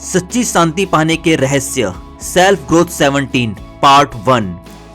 सच्ची शांति पाने के रहस्य self growth 17 part 1।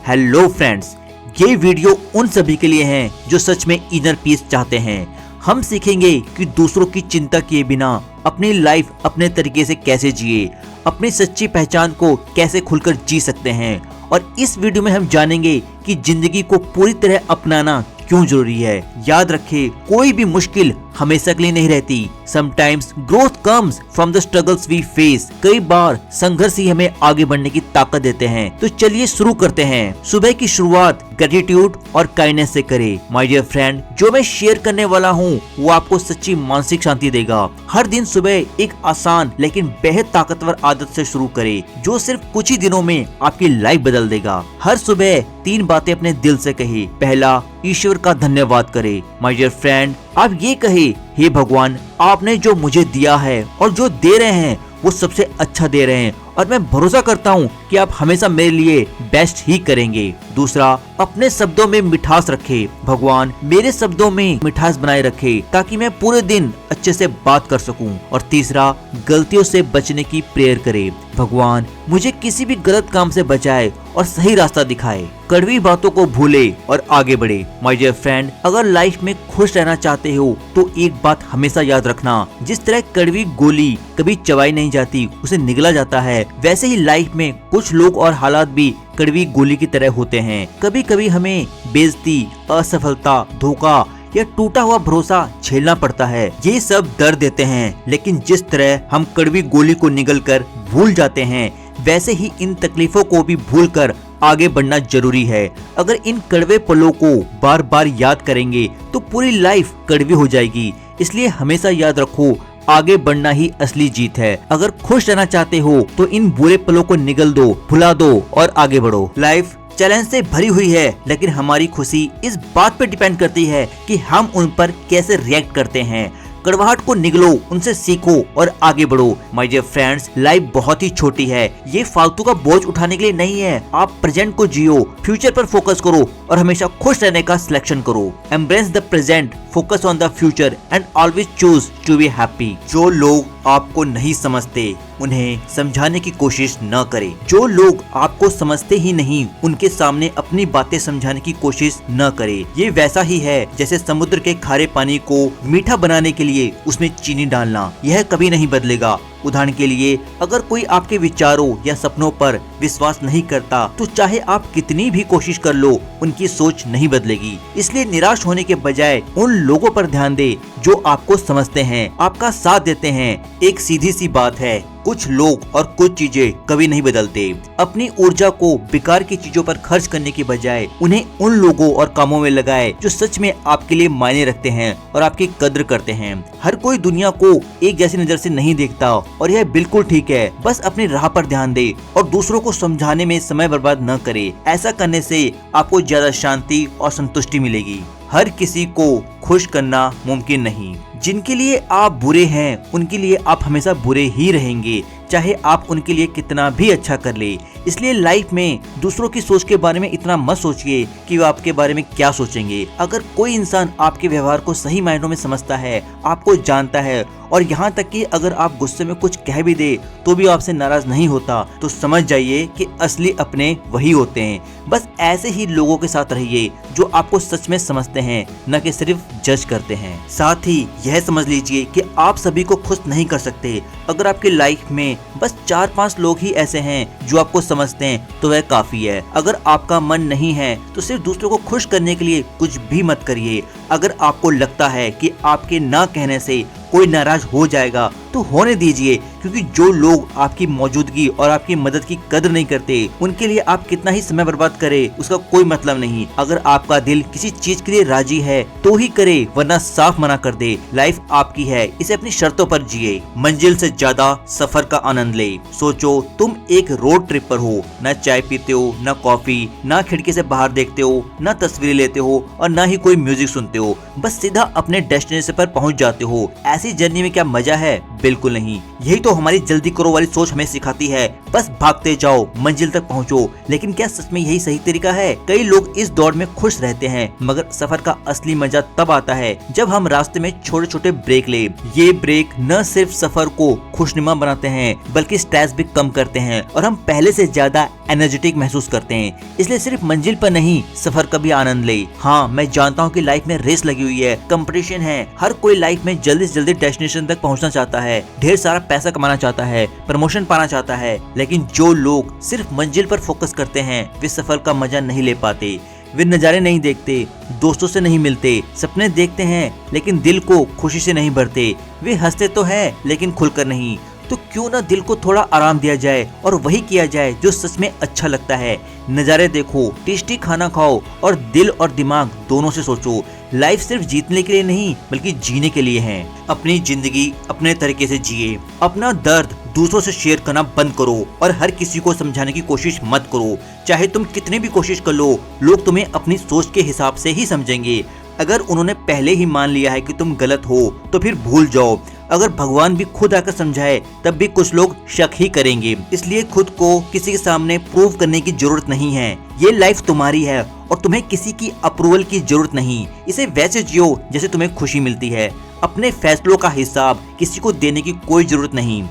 Hello friends, ये वीडियो उन सभी के लिए है जो सच में इनर पीस चाहते हैं। हम सीखेंगे कि दूसरों की चिंता किए बिना अपनी लाइफ अपने तरीके से कैसे जिए, अपनी सच्ची पहचान को कैसे खुलकर जी सकते हैं। और इस वीडियो में हम जानेंगे कि जिंदगी को पूरी तरह अपनाना क्यों जरूरी है। याद रखें, कोई भी मुश्किल हमेशा के लिए नहीं रहती। Sometimes growth comes from the struggles we face. कई बार संघर्ष ही हमें आगे बढ़ने की ताकत देते हैं। तो चलिए शुरू करते हैं। सुबह की शुरुआत ग्रेटिट्यूड और काइंडनेस से करें। माय डियर फ्रेंड, जो मैं शेयर करने वाला हूँ वो आपको सच्ची मानसिक शांति देगा। हर दिन सुबह एक आसान लेकिन बेहद ताकतवर आदत से शुरू करें जो सिर्फ कुछ ही दिनों में आपकी लाइफ बदल देगा। हर सुबह 3 बातें अपने दिल से कहे। पहला, ईश्वर का धन्यवाद करे। माय डियर फ्रेंड, आप ये कहे, हे भगवान, आपने जो मुझे दिया है और जो दे रहे हैं वो सबसे अच्छा दे रहे हैं और मैं भरोसा करता हूँ कि आप हमेशा मेरे लिए बेस्ट ही करेंगे। दूसरा, अपने शब्दों में मिठास रखे। भगवान मेरे शब्दों में मिठास बनाए रखे ताकि मैं पूरे दिन अच्छे से बात कर सकूं। और तीसरा, गलतियों से बचने की प्रेयर करे। भगवान मुझे किसी भी गलत काम से बचाए और सही रास्ता दिखाए। कड़वी बातों को भूले और आगे बढ़े। माय डियर फ्रेंड, अगर लाइफ में खुश रहना चाहते हो तो एक बात हमेशा याद रखना, जिस तरह कड़वी गोली कभी चबाई नहीं जाती, उसे निगला जाता है, वैसे ही लाइफ में कुछ लोग और हालात भी कड़वी गोली की तरह होते हैं। कभी कभी हमें बेइज्जती, असफलता, धोखा या टूटा हुआ भरोसा झेलना पड़ता है। ये सब दर्द देते हैं, लेकिन जिस तरह हम कड़वी गोली को निगलकर भूल जाते हैं, वैसे ही इन तकलीफों को भी भूलकर आगे बढ़ना जरूरी है। अगर इन कड़वे पलों को बार बार याद करेंगे तो पूरी लाइफ कड़वी हो जाएगी। इसलिए हमेशा याद रखो, आगे बढ़ना ही असली जीत है। अगर खुश रहना चाहते हो तो इन बुरे पलों को निगल दो, भुला दो और आगे बढ़ो। लाइफ चैलेंज से भरी हुई है, लेकिन हमारी खुशी इस बात पर डिपेंड करती है कि हम उन पर कैसे रिएक्ट करते हैं। कड़वाहट को निगलो, उनसे सीखो और आगे बढ़ो। माय डियर फ्रेंड्स, लाइफ बहुत ही छोटी है। ये फालतू का बोझ उठाने के लिए नहीं है। आप प्रेजेंट को जियो, फ्यूचर पर फोकस करो और हमेशा खुश रहने का सिलेक्शन करो। Embrace the present, focus on the future and always choose to be happy. जो लोग आपको नहीं समझते उन्हें समझाने की कोशिश न करें। जो लोग आपको समझते ही नहीं उनके सामने अपनी बातें समझाने की कोशिश न करें। ये वैसा ही है जैसे समुद्र के खारे पानी को मीठा बनाने के लिए उसमें चीनी डालना, यह कभी नहीं बदलेगा। उदाहरण के लिए, अगर कोई आपके विचारों या सपनों पर विश्वास नहीं करता तो चाहे आप कितनी भी कोशिश कर लो, उनकी सोच नहीं बदलेगी। इसलिए निराश होने के बजाय उन लोगों पर ध्यान दे जो आपको समझते हैं, आपका साथ देते हैं। एक सीधी सी बात है, कुछ लोग और कुछ चीजें कभी नहीं बदलते। अपनी ऊर्जा को बेकार की चीजों पर खर्च करने की बजाय उन्हें उन लोगों और कामों में लगाए जो सच में आपके लिए मायने रखते हैं और आपकी कद्र करते हैं। हर कोई दुनिया को एक जैसी नजर से नहीं देखता और यह बिल्कुल ठीक है। बस अपनी राह पर ध्यान दे और दूसरों को समझाने में समय बर्बाद न करे। ऐसा करने से आपको ज्यादा शांति और संतुष्टि मिलेगी। हर किसी को खुश करना मुमकिन नहीं। जिनके लिए आप बुरे हैं उनके लिए आप हमेशा बुरे ही रहेंगे, चाहे आप उनके लिए कितना भी अच्छा कर ले। इसलिए लाइफ में दूसरों की सोच के बारे में इतना मत सोचिए कि वो आपके बारे में क्या सोचेंगे। अगर कोई इंसान आपके व्यवहार को सही मायनों में समझता है, आपको जानता है और यहाँ तक कि अगर आप गुस्से में कुछ कह भी दे तो भी आपसे नाराज नहीं होता, तो समझ जाइए कि असली अपने वही होते हैं। बस ऐसे ही लोगों के साथ रहिए जो आपको सच में समझते हैं, न कि सिर्फ जज करते हैं। साथ ही यह समझ लीजिए कि आप सभी को खुश नहीं कर सकते। अगर आपकी लाइफ में बस 4-5 लोग ही ऐसे हैं जो आपको समझते हैं तो वह काफी है। अगर आपका मन नहीं है तो सिर्फ दूसरों को खुश करने के लिए कुछ भी मत करिए। अगर आपको लगता है कि आपके ना कहने से कोई नाराज हो जाएगा तो होने दीजिए, क्योंकि जो लोग आपकी मौजूदगी और आपकी मदद की कदर नहीं करते उनके लिए आप कितना ही समय बर्बाद करें उसका कोई मतलब नहीं। अगर आपका दिल किसी चीज के लिए राजी है तो ही करे, वरना साफ मना कर दे। लाइफ आपकी है, इसे अपनी शर्तों पर जिए। मंजिल से ज्यादा सफर का आनंद ले। सोचो तुम एक रोड ट्रिप पर हो, न चाय पीते हो, न कॉफी, न खिड़की से बाहर देखते हो, न तस्वीरें लेते हो और न ही कोई म्यूजिक सुनते हो। बस सीधा अपने डेस्टिनेशन पर पहुंच जाते हो। ऐसी जर्नी में क्या मजा है? बिल्कुल नहीं। यही तो तो हमारी जल्दी करो वाली सोच हमें सिखाती है बस भागते जाओ, मंजिल तक पहुंचो। लेकिन क्या सच में यही सही तरीका है? कई लोग इस दौड़ में खुश रहते हैं, मगर सफर का असली मजा तब आता है जब हम रास्ते में छोटे छोटे ब्रेक ले। ये ब्रेक न सिर्फ सफर को खुशनुमा बनाते हैं बल्कि स्ट्रेस भी कम करते हैं और हम पहले से ज्यादा एनर्जेटिक महसूस करते हैं। इसलिए सिर्फ मंजिल पर नहीं, सफर का भी आनंद ले। हाँ, मैं जानता हूँ कि लाइफ में रेस लगी हुई है, कंपटीशन है। हर कोई लाइफ में जल्दी से जल्दी डेस्टिनेशन तक पहुँचना चाहता है, ढेर सारा पैसा कमाना चाहता है, प्रमोशन पाना चाहता है। लेकिन जो लोग सिर्फ मंजिल पर फोकस करते हैं वे सफर का मजा नहीं ले पाते। वे नज़ारे नहीं देखते, दोस्तों से नहीं मिलते, सपने देखते हैं लेकिन दिल को खुशी से नहीं भरते। वे हंसते तो हैं लेकिन खुलकर नहीं। तो क्यों ना दिल को थोड़ा आराम दिया जाए और वही किया जाए जो सच में अच्छा लगता है। नज़ारे देखो, टेस्टी खाना खाओ और दिल और दिमाग दोनों से सोचो। लाइफ सिर्फ जीतने के लिए नहीं बल्कि जीने के लिए है। अपनी जिंदगी अपने तरीके से जिए। अपना दर्द दूसरों से शेयर करना बंद करो और हर किसी को समझाने की कोशिश मत करो। चाहे तुम कितनी भी कोशिश कर लो, लोग तुम्हें अपनी सोच के हिसाब से ही समझेंगे। अगर उन्होंने पहले ही मान लिया है कि तुम गलत हो तो फिर भूल जाओ। अगर भगवान भी खुद आकर समझाए तब भी कुछ लोग शक ही करेंगे। इसलिए खुद को किसी के सामने प्रूव करने की जरूरत नहीं है। ये लाइफ तुम्हारी है और तुम्हें किसी की अप्रूवल की जरूरत नहीं। इसे वैसे जियो जैसे तुम्हें खुशी मिलती है। अपने फैसलों का हिसाब किसी को देने की कोई जरूरत नहीं।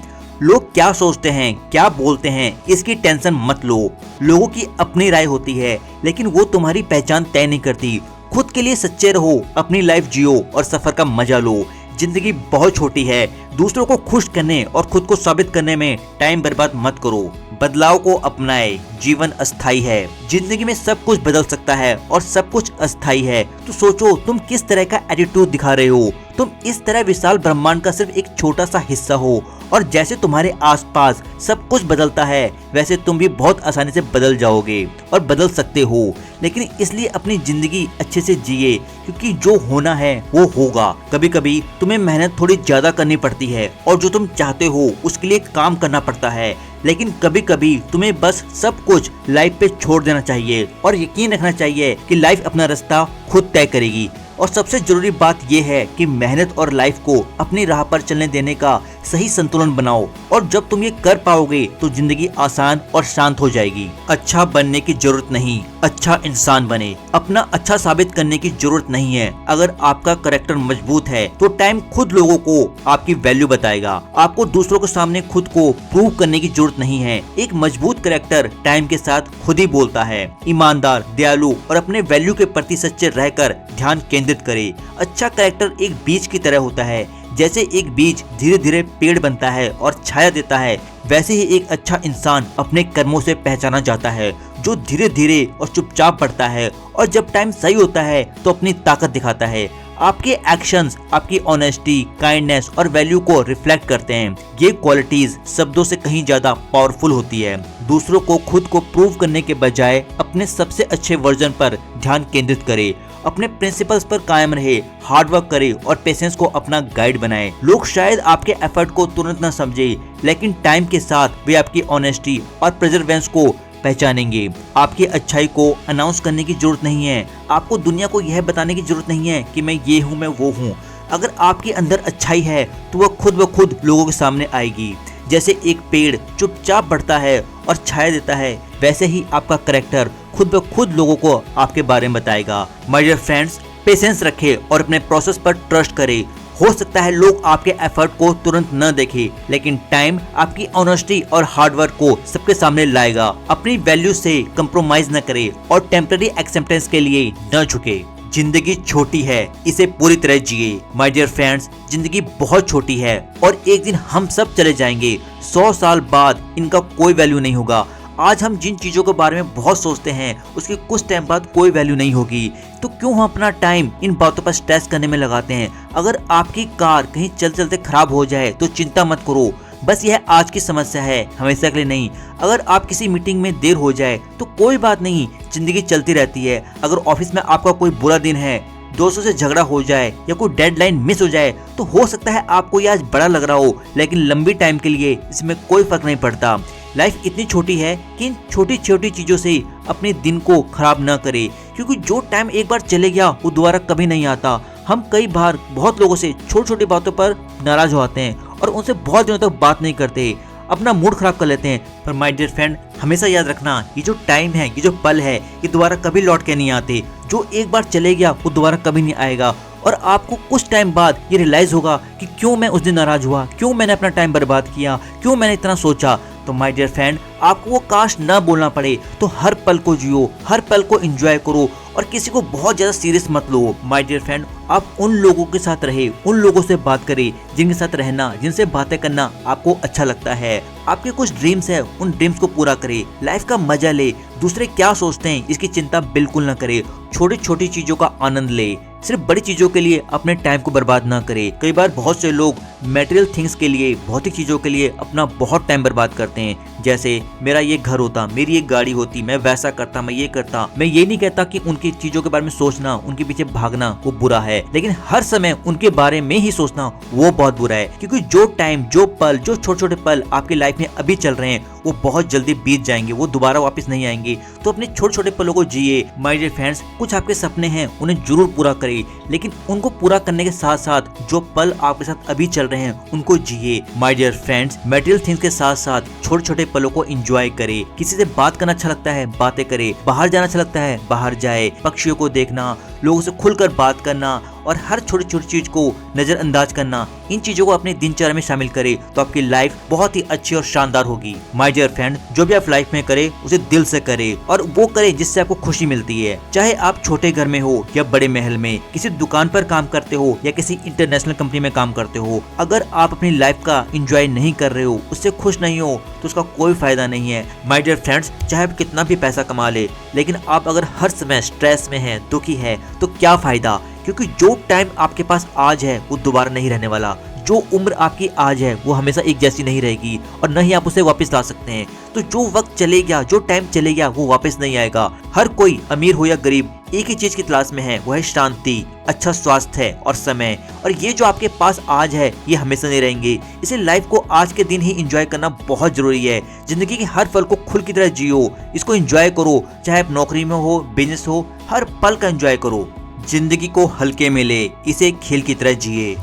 लोग क्या सोचते हैं, क्या बोलते हैं, इसकी टेंशन मत लो। लोगों की अपनी राय होती है लेकिन वो तुम्हारी पहचान तय नहीं करती। खुद के लिए सच्चे रहो, अपनी लाइफ जियो और सफर का मजा लो। जिंदगी बहुत छोटी है, दूसरों को खुश करने और खुद को साबित करने में टाइम बर्बाद मत करो। बदलाव को अपनाए, जीवन अस्थाई है। जिंदगी में सब कुछ बदल सकता है और सब कुछ अस्थाई है। तो सोचो तुम किस तरह का एटीट्यूड दिखा रहे हो। तुम इस तरह विशाल ब्रह्मांड का सिर्फ एक छोटा सा हिस्सा हो और जैसे तुम्हारे आसपास सब कुछ बदलता है वैसे तुम भी बहुत आसानी से बदल जाओगे और बदल सकते हो। लेकिन इसलिए अपनी जिंदगी अच्छे से जिए क्योंकि जो होना है वो होगा। कभी कभी तुम्हें मेहनत थोड़ी ज्यादा करनी पड़ती है और जो तुम चाहते हो उसके लिए काम करना पड़ता है। लेकिन कभी कभी तुम्हें बस सब कुछ लाइफ पे छोड़ देना चाहिए और यकीन रखना चाहिए कि लाइफ अपना रास्ता खुद तय करेगी। और सबसे जरूरी बात यह है कि मेहनत और लाइफ को अपनी राह पर चलने देने का सही संतुलन बनाओ और जब तुम ये कर पाओगे तो जिंदगी आसान और शांत हो जाएगी। अच्छा बनने की जरूरत नहीं, अच्छा इंसान बने। अपना अच्छा साबित करने की जरूरत नहीं है। अगर आपका कैरेक्टर मजबूत है तो टाइम खुद लोगों को आपकी वैल्यू बताएगा। आपको दूसरों के सामने खुद को प्रूव करने की जरूरत नहीं है। एक मजबूत कैरेक्टर टाइम के साथ खुद ही बोलता है। ईमानदार, दयालु और अपने वैल्यू के प्रति सच्चे रहकर ध्यान केंद्रित करे। अच्छा कैरेक्टर एक बीज की तरह होता है। जैसे एक बीज धीरे धीरे पेड़ बनता है और छाया देता है, वैसे ही एक अच्छा इंसान अपने कर्मों से पहचाना जाता है जो धीरे धीरे और चुपचाप बढ़ता है और जब टाइम सही होता है तो अपनी ताकत दिखाता है। आपके एक्शंस आपकी ऑनेस्टी, काइंडनेस और वैल्यू को रिफ्लेक्ट करते हैं। ये क्वालिटीज शब्दों से कहीं ज्यादा पावरफुल होती है। दूसरों को खुद को प्रूव करने के बजाय अपने सबसे अच्छे वर्जन पर ध्यान केंद्रित करें। अपने प्रिंसिपल्स पर कायम रहे, हार्ड वर्क करे और पेशेंस को अपना गाइड बनाए। लोग शायद आपके एफर्ट को तुरंत न समझे लेकिन टाइम के साथ वे आपकी ऑनेस्टी और परसेवरेंस को पहचानेंगे। आपकी अच्छाई को अनाउंस करने की जरूरत नहीं है। आपको दुनिया को यह बताने की जरूरत नहीं है कि मैं ये हूँ, मैं वो हूँ। अगर आपके अंदर अच्छाई है तो वह खुद ब खुद लोगों के सामने आएगी। जैसे एक पेड़ चुपचाप बढ़ता है और छाया देता है, वैसे ही आपका कैरेक्टर खुद ब खुद लोगों को आपके बारे में बताएगा। माय डियर फ्रेंड्स, पेशेंस रखें और अपने प्रोसेस पर ट्रस्ट करें। हो सकता है लोग आपके एफर्ट को तुरंत न देखें, लेकिन टाइम आपकी ऑनेस्टी और हार्डवर्क को सबके सामने लाएगा। अपनी वैल्यू से कंप्रोमाइज न करें और टेम्पररी एक्सेप्टेंस के लिए न झुके। जिंदगी छोटी है, इसे पूरी तरह जिए। माय डियर फ्रेंड्स, जिंदगी बहुत छोटी है और एक दिन हम सब चले जाएंगे। 100 साल बाद इनका कोई वैल्यू नहीं होगा। आज हम जिन चीजों के बारे में बहुत सोचते हैं उसकी कुछ टाइम बाद कोई वैल्यू नहीं होगी। तो क्यों हम अपना टाइम इन बातों पर स्ट्रेस करने में लगाते हैं? अगर आपकी कार कहीं चलते चलते खराब हो जाए तो चिंता मत करो, बस यह आज की समस्या है, हमेशा के लिए नहीं। अगर आप किसी मीटिंग में देर हो जाए तो कोई बात नहीं, जिंदगी चलती रहती है। अगर ऑफिस में आपका कोई बुरा दिन है, दोस्तों से झगड़ा हो जाए या कोई डेडलाइन मिस हो जाए तो हो सकता है आपको ये आज बड़ा लग रहा हो, लेकिन लंबी टाइम के लिए इसमें कोई फर्क नहीं पड़ता। लाइफ इतनी छोटी है कि इन छोटी छोटी चीजों से अपने दिन को खराब न करे, क्योंकि जो टाइम एक बार चले गया वो दोबारा कभी नहीं आता। हम कई बार बहुत लोगों से छोटी छोटी बातों पर नाराज हो आते हैं और उनसे बहुत दिनों तक बात नहीं करते, अपना मूड खराब कर लेते हैं। पर माय डियर फ्रेंड, हमेशा याद रखना, ये जो टाइम है, ये जो पल है, ये दोबारा कभी लौट के नहीं आते। जो एक बार चले गया वो दोबारा कभी नहीं आएगा। और आपको कुछ टाइम बाद ये रियलाइज होगा कि क्यों मैं उस दिन नाराज हुआ, क्यों मैंने अपना टाइम बर्बाद किया, क्यों मैंने इतना सोचा। तो माय डियर फ्रेंड, आपको वो काश ना बोलना पड़े, तो हर पल को जियो, हर पल को एंजॉय करो और किसी को बहुत ज्यादा सीरियस मत लो। माय डियर फ्रेंड, आप उन लोगों के साथ रहे, उन लोगों से बात करें जिनके साथ रहना, जिनसे बातें करना आपको अच्छा लगता है। आपके कुछ ड्रीम्स है, उन ड्रीम्स को पूरा करें, लाइफ का मजा ले। दूसरे क्या सोचते हैं इसकी चिंता बिल्कुल ना करे। छोटी छोटी चीजों का आनंद ले, सिर्फ बड़ी चीजों के लिए अपने टाइम को बर्बाद ना करे। कई बार बहुत से लोग मटेरियल थिंग्स के लिए, भौतिक चीजों के लिए अपना बहुत टाइम बर्बाद करते हैं। जैसे मेरा ये घर होता, मेरी एक गाड़ी होती, मैं वैसा करता, मैं ये करता। मैं ये नहीं कहता कि उनकी चीजों के बारे में सोचना, उनके पीछे भागना वो बुरा है, लेकिन हर समय उनके बारे में ही सोचना वो बहुत बुरा है। क्योंकि जो टाइम, जो पल, जो छोटे छोटे पल आपकी लाइफ में अभी चल रहे हैं वो बहुत जल्दी बीत जाएंगे, वो दोबारा वापस नहीं आएंगे। तो अपने छोटे छोटे पलों को जिए। माय डियर फ्रेंड्स, कुछ आपके सपने हैं उन्हें जरूर पूरा करें, लेकिन उनको पूरा करने के साथ साथ जो पल आपके साथ अभी चल रहे हैं उनको जिए। My dear friends, material things के साथ साथ छोटे छोटे पलों को एंजॉय करें। किसी से बात करना अच्छा लगता है, बातें करे। बाहर जाना अच्छा लगता है, बाहर जाए। पक्षियों को देखना, लोगों से खुलकर बात करना और हर छोटी छोटी चीज को नजरअंदाज करना, इन चीजों को अपनी दिनचर्या में शामिल करें तो आपकी लाइफ बहुत ही अच्छी और शानदार होगी। माय डियर फ्रेंड, जो भी आप लाइफ में करें उसे दिल से करें और वो करें जिससे आपको खुशी मिलती है। चाहे आप छोटे घर में हो या बड़े महल में, किसी दुकान पर काम करते हो या किसी इंटरनेशनल कंपनी में काम करते हो, अगर आप अपनी लाइफ का एंजॉय नहीं कर रहे हो, उससे खुश नहीं हो, तो उसका कोई फायदा नहीं है। माय डियर फ्रेंड्स, चाहे आप कितना भी पैसा कमा ले, लेकिन आप अगर हर समय स्ट्रेस में हैं, दुखी है, तो क्या फायदा। क्योंकि जो टाइम आपके पास आज है वो दोबारा नहीं रहने वाला। जो उम्र आपकी आज है वो हमेशा एक जैसी नहीं रहेगी और न ही आप उसे वापस ला सकते हैं। तो जो वक्त चले गया, जो टाइम चले गया, वो वापस नहीं आएगा। हर कोई, अमीर हो या गरीब, एक ही चीज की तलाश में है, वो है शांति, अच्छा स्वास्थ्य है और समय। और ये जो आपके पास आज है ये हमेशा नहीं रहेंगे। इसे लाइफ को आज के दिन ही एंजॉय करना बहुत जरूरी है। जिंदगी के हर पल को खुल की तरह जियो, इसको एंजॉय करो। चाहे आप नौकरी में हो, बिजनेस हो, हर पल का एंजॉय करो। जिंदगी को हल्के में ले, इसे खेल की तरह जिए।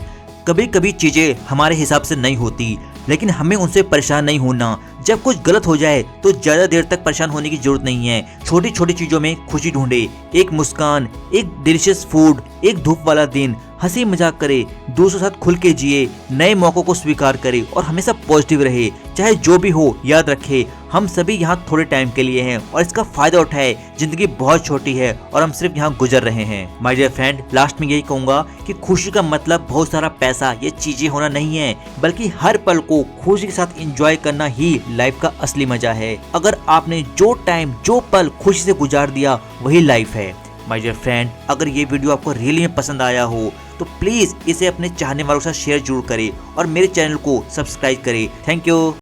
कभी कभी चीजें हमारे हिसाब से नहीं होती, लेकिन हमें उनसे परेशान नहीं होना। जब कुछ गलत हो जाए तो ज्यादा देर तक परेशान होने की जरूरत नहीं है। छोटी छोटी चीजों में खुशी ढूंढे। एक मुस्कान, एक डिलीशियस फूड, एक धूप वाला दिन, हंसी मजाक करे, दूसरों के साथ खुल के जिए, नए मौकों को स्वीकार करे और हमेशा पॉजिटिव रहे। चाहे जो भी हो, याद रखे हम सभी यहाँ थोड़े टाइम के लिए हैं और इसका फायदा उठाए। जिंदगी बहुत छोटी है और हम सिर्फ यहाँ गुजर रहे हैं। माय डियर फ्रेंड, लास्ट में यही कहूंगा कि खुशी का मतलब बहुत सारा पैसा, ये चीजें होना नहीं है, बल्कि हर पल को खुशी के साथ एंजॉय करना ही लाइफ का असली मजा है। अगर आपने जो टाइम, जो पल खुशी से गुजार दिया, वही लाइफ है। माय डियर फ्रेंड, अगर ये वीडियो आपको रियली में पसंद आया हो तो प्लीज इसे अपने चाहने वालों के साथ शेयर जरूर करें और मेरे चैनल को सब्सक्राइब करें। Thank you.